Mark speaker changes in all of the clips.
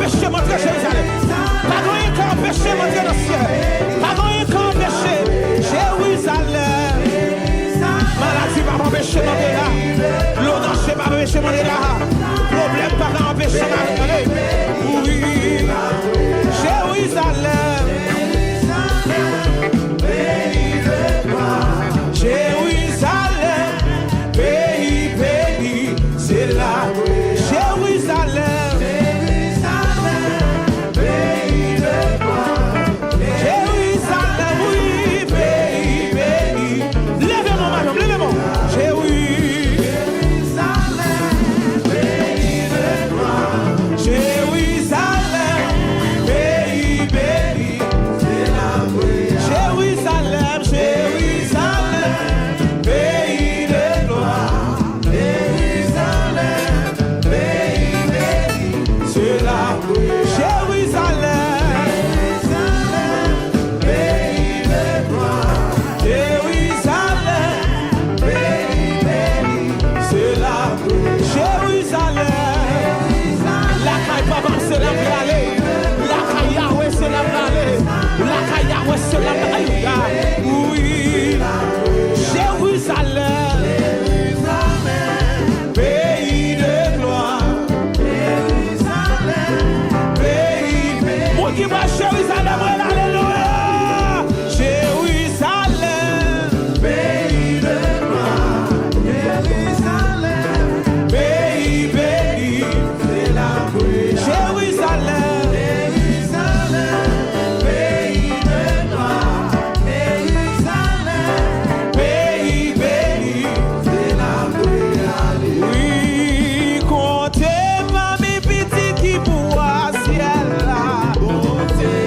Speaker 1: empêcher montrer Jérusalem. Pas rien qui empêcher montrer dans le ciel. Pas rien qui empêcher Jérusalem. Maladie va m'empêcher monter là. L'eau danger va m'empêcher monter là. Problème pas m'empêcher monter. Oui. Jérusalem. Jérusalem, pays béni, c'est là. Jérusalem, pays de gloire. Jérusalem, oui, pays béni. Levez-moi, madame, levez-moi. Jérusalem, pays de gloire. Jérusalem, pays béni, c'est là. Jérusalem, Jérusalem. Pays de gloire, Jérusalem, pays béni, c'est là. Jérusalem, pays de gloire, Jérusalem, pays béni, c'est là. Jérusalem, la caille papa c'est là pour aller, la caille Yahweh c'est là pour aller, la caille Yahweh c'est là pour aller. Oui. Jérusalem, pays de gloire, Jérusalem, pays béni. Moi qui va Jérusalem, alléluia. Jérusalem, pays de gloire, Jérusalem, pays béni, c'est la Jérusalem, Jérusalem, pays de gloire, Jérusalem. Pays béni, c'est la oui, comptez ma mi petit qui boit ciel là. Comptez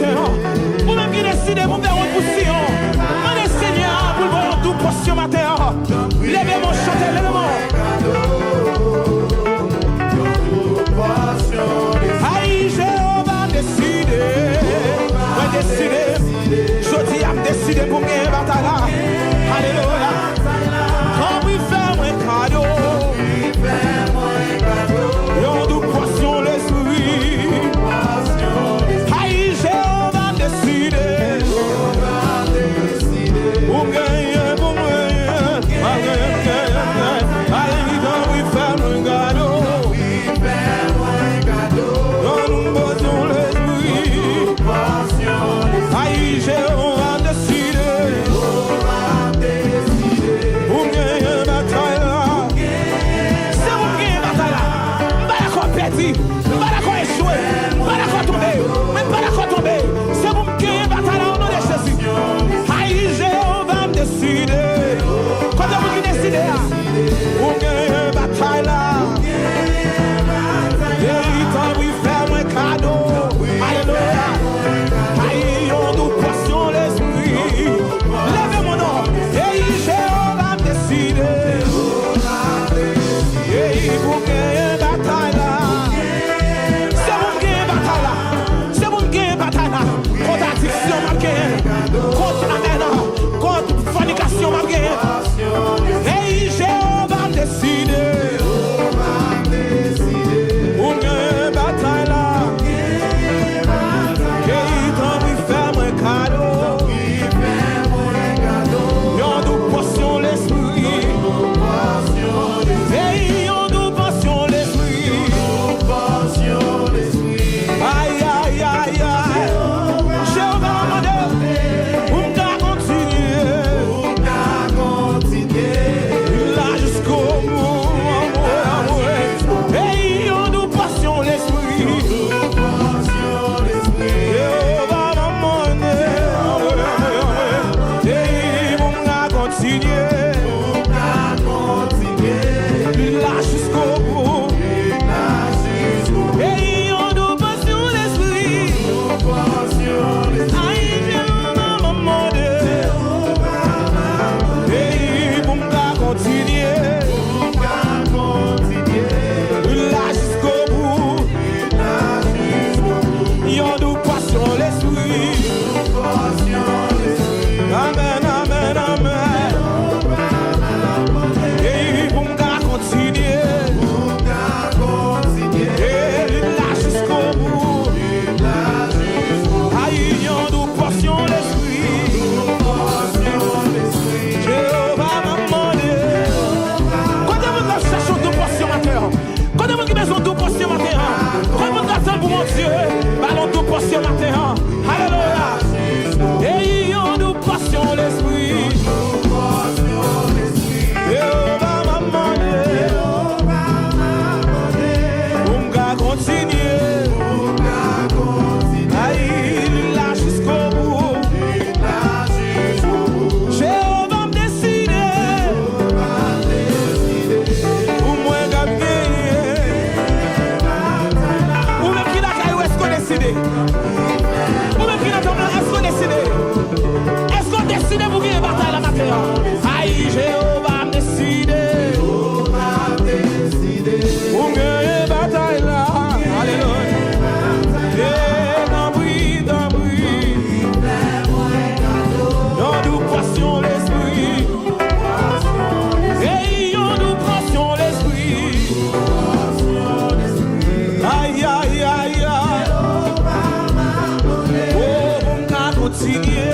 Speaker 1: matin. Vous même qui décidez pour faire une position. Mon Seigneur, pour voir une douce portion matin. Levez-moi, chantez, levez-moi. Aïe, Jéhovah décidé. Moi décidé. Je dis à me décider pour gagner bataille là. Alléluia. Quand oui faire un cadeau. Yon douce portion l'esprit. Aïe, Jéhovah décidé. Pour gagner, pour gagner. Aïe, quand oui faire un cadeau. Aïe, Jéhovah décidé. Pour gagner une bataille là. C'est pour gagner une bataille là. Pas d'accord petit, pas d'accord échoué, pas d'accord tombé, même pas d'accord tombé. C'est pour gagner une bataille là au nom de Jésus. Aïe, Jéhovah décidé. Quand vous qui décidez là, pour gagner une bataille là. Et quand vous faites un cadeau. Alléluia. Aïe, on nous poisson l'esprit. Levez mon nom. Et Jéhovah décidé. Et vous gagnez bataille là. C'est vous gagner bataille là. C'est vous gagner bataille là. Contre addiction m'a gagné. Contre la haine. Contre fornication m'a gagné. Et Jéhovah décidé. Vous gagnez bataille là. Aïe, Jéhovah décidé. Pour gagner bataille là. Alléluia. Et dans bruit, dans bruit. Dans nous passion l'esprit. Et nous passion l'esprit. Aïe, aïe, aïe, aïe. Oh, on va continuer.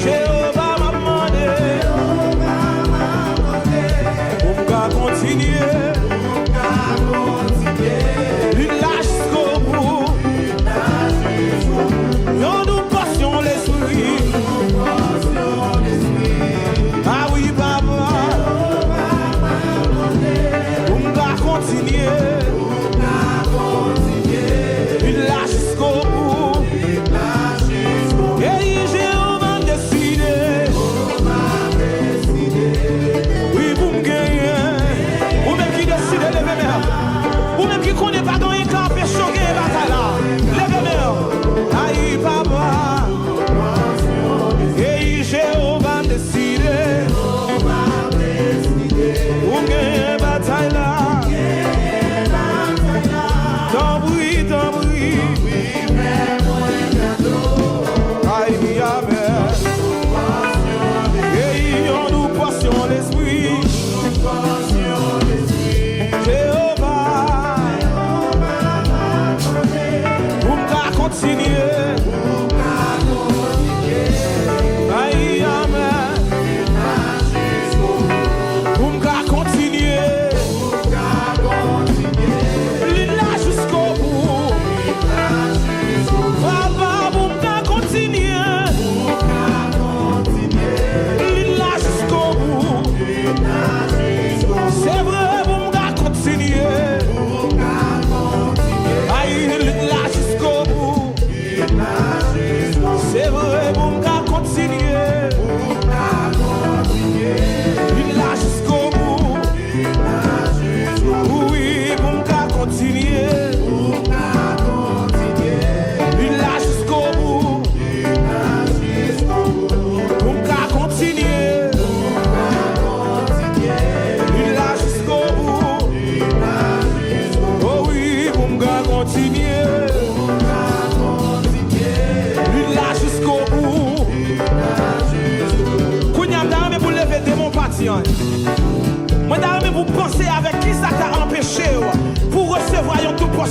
Speaker 1: Jéhovah m'a demandé, on va continuer, il lâche jusqu'au bout, nous nous passions l'esprit.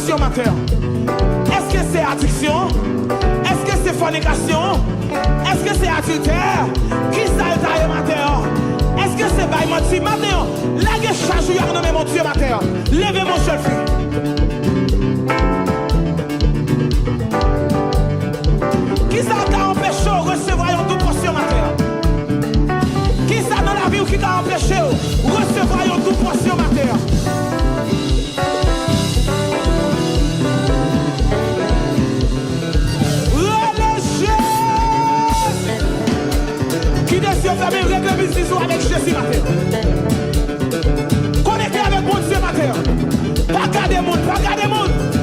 Speaker 1: portion matin? Est-ce que c'est addiction? Est-ce que c'est fornication? Est-ce que c'est adultère? Qui ça est matin? Est-ce que c'est bail menti matin? La guerre charge ou y'a nommé mon Dieu matin? Levez mon jeune fille. Qui ça t'a empêché de recevoir une double portion matin? Qui ça dans la vie ou qui t'a empêché de recevoir une double portion matin? Qui décide de faire règle de business avec Jésus matin? Connecté avec mon Dieu matin. Pas garder monde, pas garder monde.